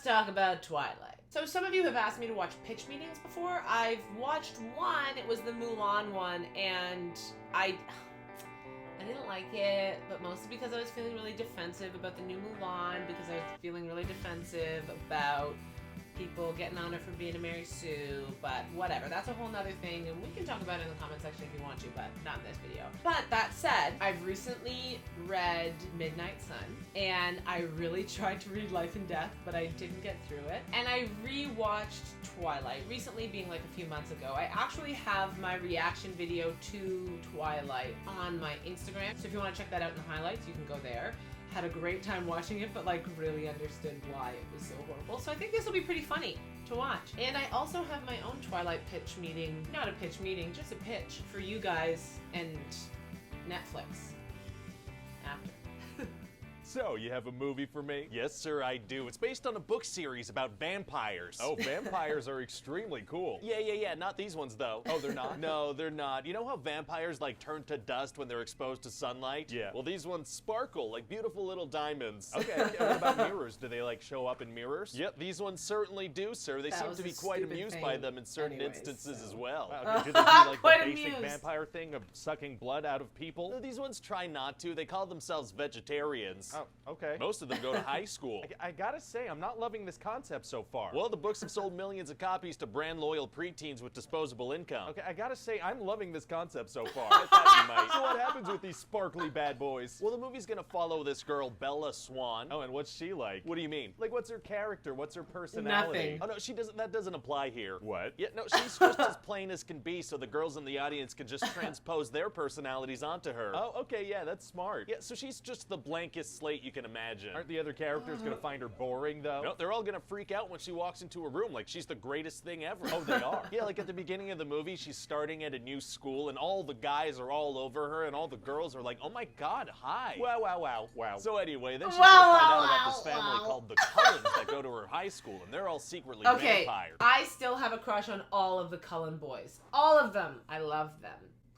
let's talk about Twilight. So some of you have asked me to watch pitch meetings before. I've watched one, it was the Mulan one, and I didn't like it, but mostly because I was feeling really defensive about the new Mulan, because I was feeling really defensive about people getting on her for being a Mary Sue, but whatever. That's a whole nother thing, and we can talk about it in the comment section if you want to, but not in this video. But that said, I've recently read Midnight Sun, and I really tried to read Life and Death, but I didn't get through it. And I rewatched Twilight, recently being like a few months ago. I actually have my reaction video to Twilight on my Instagram, so if you want to check that out in the highlights, you can go there. Had a great time watching it, but like really understood why it was so horrible. So I think this will be pretty funny to watch. And I also have my own Twilight pitch meeting, not a pitch meeting, just a pitch for you guys and Netflix after. So, you have a movie for me? Yes, sir, I do. It's based on a book series about vampires. Oh, vampires are extremely cool. Yeah. Not these ones, though. Oh, they're not? No, they're not. You know how vampires, like, turn to dust when they're exposed to sunlight? Yeah. Well, these ones sparkle like beautiful little diamonds. Okay, what about mirrors? Do they, like, show up in mirrors? Yep, these ones certainly do, sir. They That seem was to a be quite stupid amused thing by them in certain anyways, instances so. as well. Wow, okay, do they do, like, the Quite basic amused. vampire thing of sucking blood out of people? No, these ones try not to. They call themselves vegetarians. Oh, okay. Most of them go to high school. I gotta say, I'm not loving this concept so far. Well, the books have sold millions of copies to brand-loyal preteens with disposable income. Okay, I gotta say, I'm loving this concept so far. I thought you might. So what happens with these sparkly bad boys? Well, the movie's gonna follow this girl, Bella Swan. Oh, and what's she like? What do you mean? Like, what's her character? What's her personality? Nothing. Oh, no, she doesn't. That doesn't apply here. What? Yeah, no, she's just as plain as can be, so the girls in the audience can just transpose their personalities onto her. Oh, okay, yeah, that's smart. Yeah, so she's just the blankest slate you can imagine. Aren't the other characters gonna find her boring, though? No, they're all gonna freak out when she walks into a room like she's the greatest thing ever. Oh, they are? Yeah, like at the beginning of the movie, she's starting at a new school, and all the guys are all over her, and all the girls are like, oh my god, hi. Wow. So anyway, then she's Wow, gonna find out wow, about this family wow. called the Cullens that go to her high school, and they're all secretly Okay, vampires. I still have a crush on all of the Cullen boys. All of them. I love them.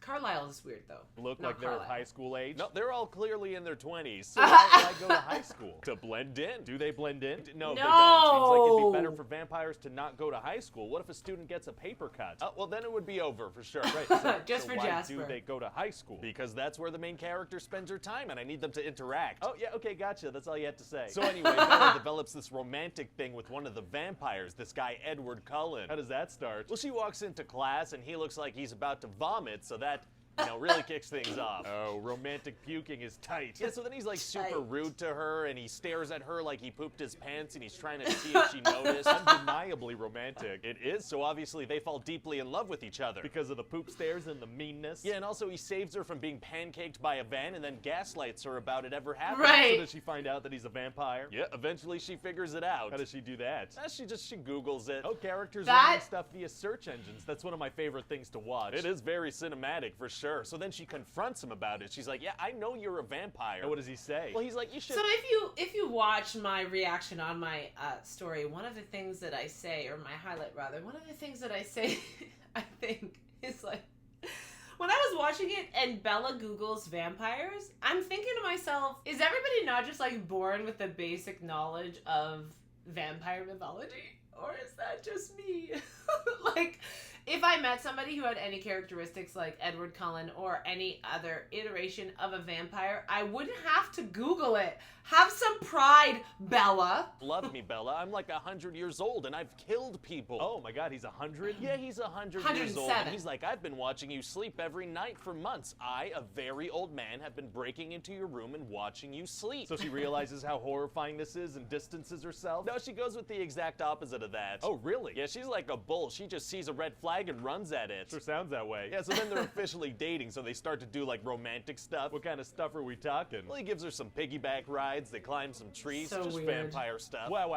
Carlisle is weird though. Look Not like they're Carlisle. high school age? No, they're all clearly in their 20s. So why go to high school? To blend in. Do they blend in? No, they No. don't. Seems like it'd be better Oh. for vampires to not go to high school. What if a student gets a paper cut? Oh, well, then it would be over for sure. Right, so, Just so for why Jasper. do they go to high school? Because that's where the main character spends her time, and I need them to interact. Oh, yeah, okay, gotcha. That's all you had to say. So anyway, Bella develops this romantic thing with one of the vampires, this guy Edward Cullen. How does that start? Well, she walks into class, and he looks like he's about to vomit, so that, really kicks things off. Oh, romantic puking is tight. Yeah, so then he's like super Tight. rude to her, and he stares at her like he pooped his pants, and he's trying to see if she noticed. Undeniably romantic. It is, so obviously they fall deeply in love with each other. Because of the poop stares and the meanness? Yeah, and also he saves her from being pancaked by a van and then gaslights her about it ever happening. So Right. does she find out that he's a vampire? Yeah, eventually she figures it out. How does she do that? She Googles it. Oh, characters That- learning stuff via search engines. That's one of my favorite things to watch. It is very cinematic for sure. So then she confronts him about it. She's like, yeah, I know you're a vampire. And what does he say? Well, he's like, you should... So if you watch my reaction on my story, one of the things that I say, or my highlight rather, one of the things that I say, I think, is like, when I was watching it and Bella Googles vampires, I'm thinking to myself, is everybody not just like born with the basic knowledge of vampire mythology? Or is that just me? Like, if I met somebody who had any characteristics like Edward Cullen or any other iteration of a vampire, I wouldn't have to Google it. Have some pride, Bella. Love me, Bella. I'm like 100 years old and I've killed people. Oh my god, he's 100? Yeah, he's 100 years old. 107. And he's like, I've been watching you sleep every night for months. I, a very old man, have been breaking into your room and watching you sleep. So she realizes how horrifying this is and distances herself? No, she goes with the exact opposite of that. Oh, really? Yeah, she's like a bull. She just sees a red flag and runs at it. Sure sounds that way. Yeah, so then they're officially dating, so they start to do like romantic stuff. What kind of stuff are we talking? Well, he gives her some piggyback rides, they climb some trees, So just weird. vampire stuff. Wow.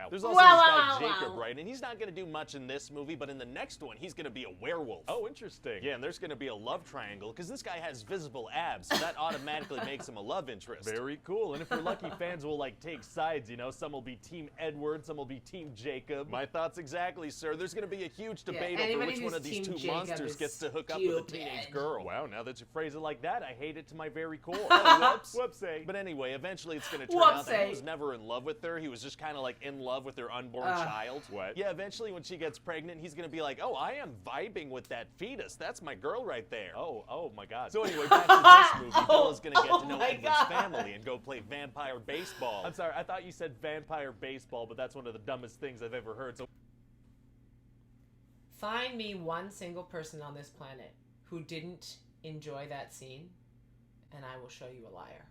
There's also Wow, this guy, wow, Jacob, wow. right? And he's not gonna do much in this movie, but in the next one, he's gonna be a werewolf. Oh, interesting. Yeah, and there's gonna be a love triangle, because this guy has visible abs, so that automatically makes him a love interest. Very cool. And if we're lucky, fans will like take sides, you know? Some will be Team Edward, some will be Team Jacob. My thoughts exactly, sir. There's gonna be a huge debate Yeah, over Anybody which one who's of these Team two Jacob monsters is gets to hook up with a teenage stupid. girl. Wow, now that you phrase it like that, I hate it to my very core. Whoops. Whoopsie. But anyway, eventually it's going to turn out that he Whoopsie. was never in love with her. He was just kind of like in love with their unborn child. What? Yeah, eventually when she gets pregnant, he's going to be like, oh, I am vibing with that fetus. That's my girl right there. Oh my God. So anyway, back to this movie, Bella's going to get to know my Edward's God. family and go play vampire baseball. I'm sorry, I thought you said vampire baseball, but that's one of the dumbest things I've ever heard. So Find me one single person on this planet who didn't enjoy that scene, and I will show you a liar.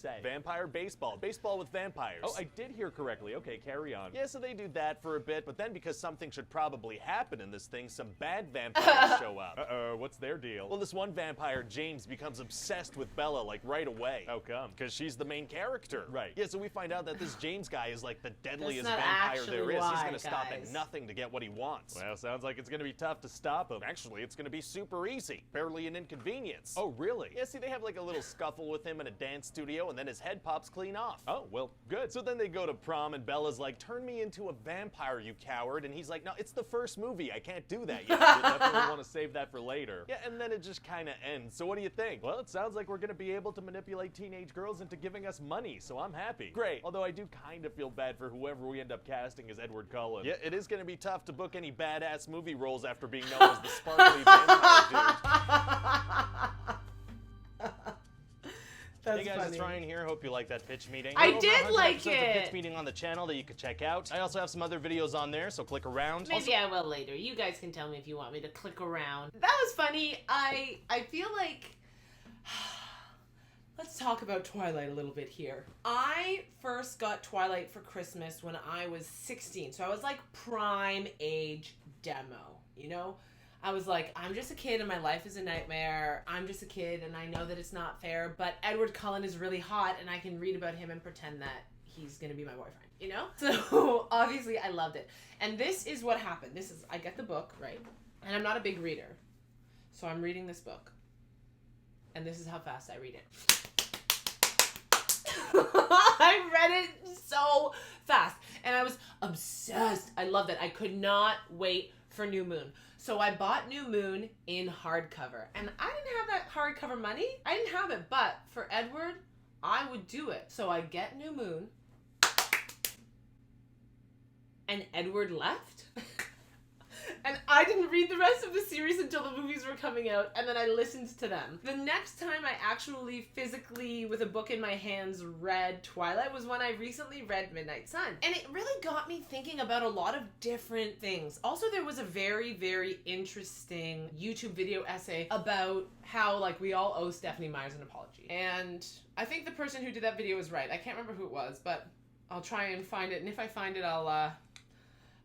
say. Vampire baseball. Baseball with vampires. Oh, I did hear correctly. Okay, carry on. Yeah, so they do that for a bit, but then because something should probably happen in this thing, some bad vampires show up. Uh-oh, what's their deal? Well, this one vampire, James, becomes obsessed with Bella, like, right away. How come? Because she's the main character. Right. Yeah, so we find out that this James guy is, like, the deadliest not vampire there actually is. He's why, gonna stop guys. at nothing to get what he wants. Well, sounds like it's gonna be tough to stop him. Actually, it's gonna be super easy. Barely an inconvenience. Oh, really? Yeah, see, they have, like, a little scuffle with him in a dance studio, and then his head pops clean off. Oh, well, good. So then they go to prom, and Bella's like, turn me into a vampire, you coward. And he's like, no, it's the first movie. I can't do that yet. You definitely want to save that for later. Yeah, and then it just kind of ends. So what do you think? Well, it sounds like we're going to be able to manipulate teenage girls into giving us money, so I'm happy. Great. Although I do kind of feel bad for whoever we end up casting as Edward Cullen. Yeah, it is going to be tough to book any badass movie roles after being known as the sparkly vampire dude. That's Hey guys, funny. it's Ryan here. Hope you liked that pitch meeting. I Over did 100 like episodes of it. pitch meeting on the channel that you could check out. I also have some other videos on there, so click around. Maybe I will later. You guys can tell me if you want me to click around. That was funny. I feel like... Let's talk about Twilight a little bit here. I first got Twilight for Christmas when I was 16. So I was like prime age demo, you know? I was like, I'm just a kid and my life is a nightmare. I'm just a kid and I know that it's not fair, but Edward Cullen is really hot and I can read about him and pretend that he's gonna be my boyfriend, you know? So obviously I loved it. And this is what happened. I get the book, right? And I'm not a big reader. So I'm reading this book. And this is how fast I read it. I read it so fast. And I was obsessed. I loved it. I could not wait for New Moon. So I bought New Moon in hardcover. And I didn't have that hardcover money. I didn't have it. But for Edward, I would do it. So I get New Moon. And Edward left. And I didn't read the rest of the series until the movies were coming out, and then I listened to them. The next time I actually physically, with a book in my hands, read Twilight was when I recently read Midnight Sun. And it really got me thinking about a lot of different things. Also, there was a very, very interesting YouTube video essay about how, like, we all owe Stephanie Myers an apology. And I think the person who did that video was right. I can't remember who it was, but I'll try and find it, and if I find it, I'll,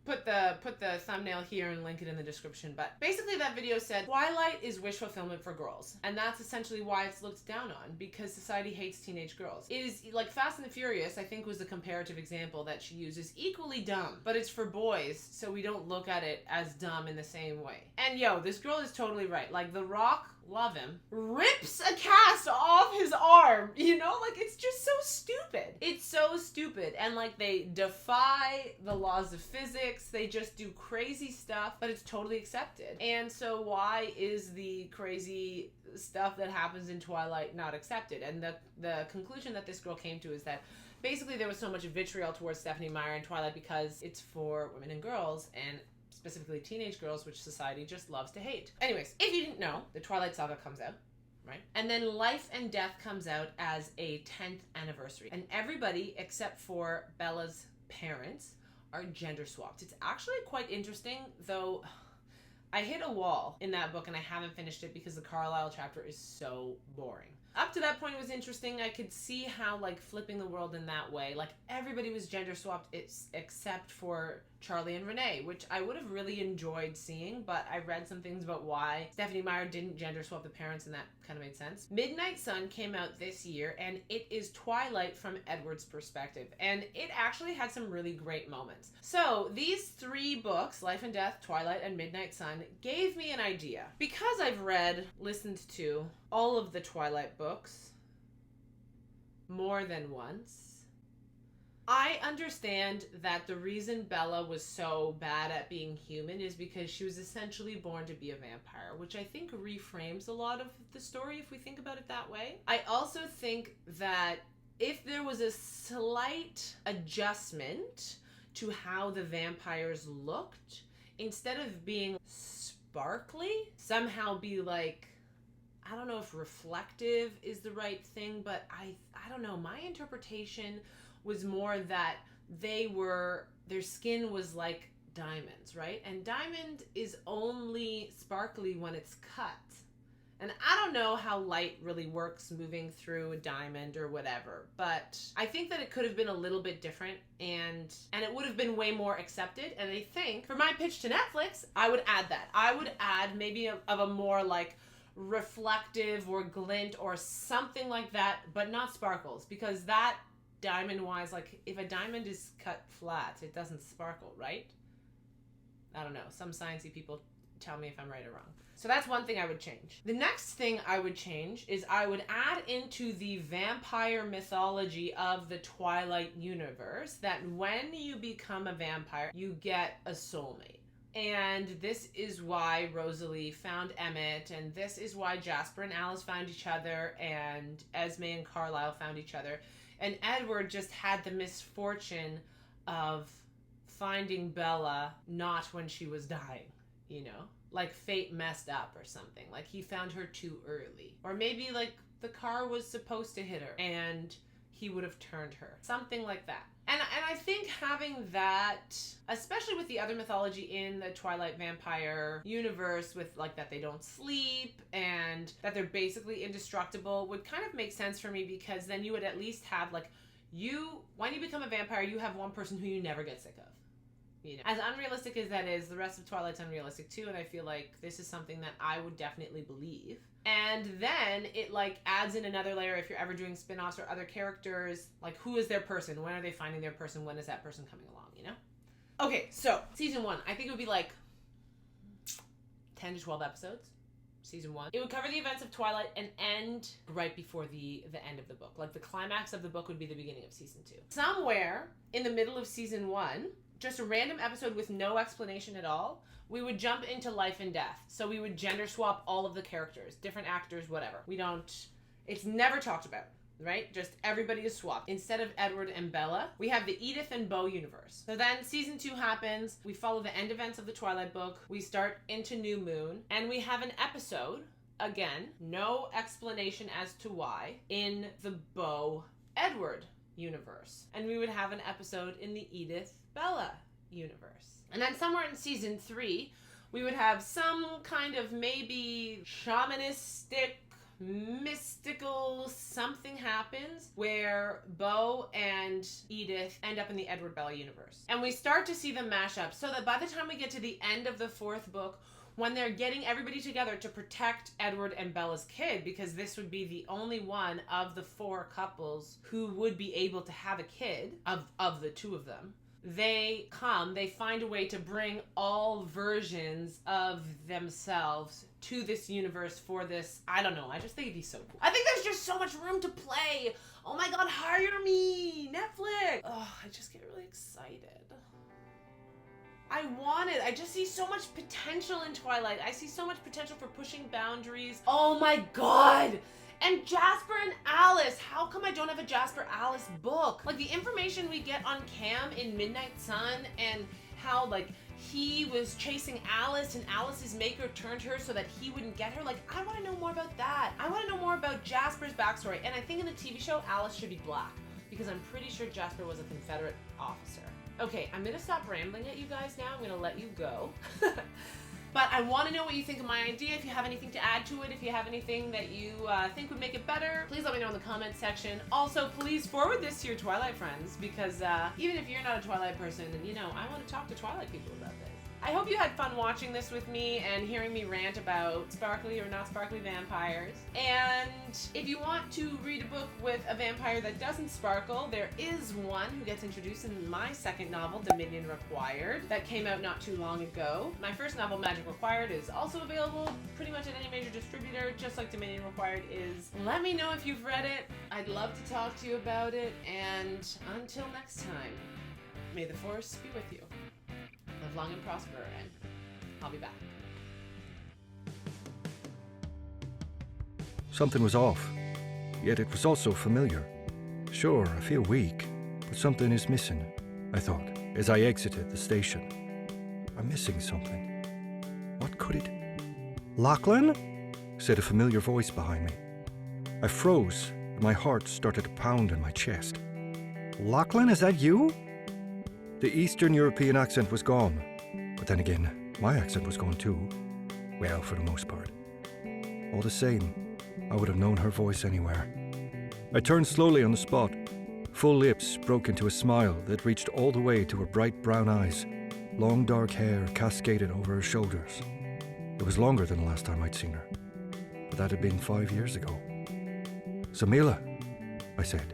put the thumbnail here and link it in the description. But basically that video said Twilight is wish fulfillment for girls. And that's essentially why it's looked down on, because society hates teenage girls. It is like Fast and the Furious, I think, was the comparative example that she uses. Equally dumb, but it's for boys, so we don't look at it as dumb in the same way. And yo, this girl is totally right. Like, The Rock, love him, rips a cast off his arm, you know? Like, it's just so stupid. It's so stupid. And like, they defy the laws of physics. They just do crazy stuff, but it's totally accepted. And so why is the crazy stuff that happens in Twilight not accepted? And the conclusion that this girl came to is that basically there was so much vitriol towards Stephanie Meyer in Twilight because it's for women and girls, and specifically teenage girls, which society just loves to hate. Anyways, if you didn't know, the Twilight Saga comes out, right? And then Life and Death comes out as a 10th anniversary. And everybody except for Bella's parents are gender swapped. It's actually quite interesting, though I hit a wall in that book and I haven't finished it because the Carlisle chapter is so boring. Up to that point, it was interesting. I could see how, like, flipping the world in that way, like, everybody was gender swapped except for Charlie and Renee, which I would have really enjoyed seeing, but I read some things about why Stephanie Meyer didn't gender swap the parents, and that kind of made sense. Midnight Sun came out this year, and it is Twilight from Edward's perspective, and it actually had some really great moments. So these three books, Life and Death, Twilight, and Midnight Sun, gave me an idea. Because I've listened to all of the Twilight books more than once, I understand that the reason Bella was so bad at being human is because she was essentially born to be a vampire, which I think reframes a lot of the story if we think about it that way. I also think that if there was a slight adjustment to how the vampires looked, instead of being sparkly, somehow be like, I don't know if reflective is the right thing, but I don't know. My interpretation was more that their skin was like diamonds, right? And diamond is only sparkly when it's cut. And I don't know how light really works moving through a diamond or whatever, but I think that it could have been a little bit different and it would have been way more accepted. And I think for my pitch to Netflix, I would add that. I would add maybe of a more like reflective or glint or something like that, but not sparkles, because that diamond wise, like if a diamond is cut flat, it doesn't sparkle, right? I don't know. Some sciencey people tell me if I'm right or wrong. So that's one thing I would change. The next thing I would change is I would add into the vampire mythology of the Twilight universe that when you become a vampire, you get a soulmate. And this is why Rosalie found Emmett, and this is why Jasper and Alice found each other, and Esme and Carlisle found each other. And Edward just had the misfortune of finding Bella not when she was dying, you know? Like fate messed up or something. Like he found her too early. Or maybe like the car was supposed to hit her and he would have turned her. Something like that. And I think having that, especially with the other mythology in the Twilight vampire universe, with like that they don't sleep and that they're basically indestructible, would kind of make sense for me, because then you would at least have like when you become a vampire, you have one person who you never get sick of. You know, as unrealistic as that is, the rest of Twilight's unrealistic too, and I feel like this is something that I would definitely believe. And then it like adds in another layer if you're ever doing spin-offs or other characters, like who is their person? When are they finding their person? When is that person coming along, you know? Okay, so season 1, I think it would be like 10 to 12 episodes. Season 1. It would cover the events of Twilight and end right before the end of the book. Like the climax of the book would be the beginning of season 2. Somewhere in the middle of season 1, just a random episode with no explanation at all, we would jump into life and death. So we would gender swap all of the characters, different actors, whatever. It's never talked about, right? Just everybody is swapped. Instead of Edward and Bella, we have the Edith and Beau universe. So then season 2 happens, we follow the end events of the Twilight book, we start into New Moon, and we have an episode, again, no explanation as to why, in the Beau Edward universe. And we would have an episode in the Edith Bella universe. And then somewhere in season 3, we would have some kind of maybe shamanistic, mystical something happens where Beau and Edith end up in the Edward Bella universe. And we start to see them mash up so that by the time we get to the end of the 4th book, when they're getting everybody together to protect Edward and Bella's kid, because this would be the only one of the 4 couples who would be able to have a kid, of the 2 of them, they find a way to bring all versions of themselves to this universe for this, I don't know, I just think it'd be so cool. I think there's just so much room to play. Oh my god, hire me, Netflix. Oh, I just get really excited. I just see so much potential in Twilight. I see so much potential for pushing boundaries. Oh my god! And Jasper and Alice. How come I don't have a Jasper Alice book? Like the information we get on Cam in Midnight Sun and how like he was chasing Alice and Alice's maker turned her so that he wouldn't get her. Like I want to know more about that. I want to know more about Jasper's backstory. And I think in the TV show, Alice should be black because I'm pretty sure Jasper was a Confederate officer. Okay, I'm gonna stop rambling at you guys now. I'm gonna let you go. But I want to know what you think of my idea. If you have anything to add to it, if you have anything that you think would make it better, please let me know in the comment section. Also, please forward this to your Twilight friends because even if you're not a Twilight person, you know, I want to talk to Twilight people about this. I hope you had fun watching this with me and hearing me rant about sparkly or not sparkly vampires. And if you want to read a book with a vampire that doesn't sparkle, there is one who gets introduced in my second novel, Dominion Required, that came out not too long ago. My first novel, Magic Required, is also available pretty much at any major distributor, just like Dominion Required is. Let me know if you've read it. I'd love to talk to you about it. And until next time, may the force be with you. Live long and prosper, and I'll be back. Something was off, yet it was also familiar. Sure, I feel weak, but something is missing, I thought, as I exited the station. I'm missing something. What could it... Lachlan? Said a familiar voice behind me. I froze, and my heart started to pound in my chest. Lachlan, is that you? The Eastern European accent was gone, but then again, my accent was gone too. Well, for the most part. All the same, I would have known her voice anywhere. I turned slowly on the spot. Full lips broke into a smile that reached all the way to her bright brown eyes. Long dark hair cascaded over her shoulders. It was longer than the last time I'd seen her, but that had been 5 years ago. Zamila, I said.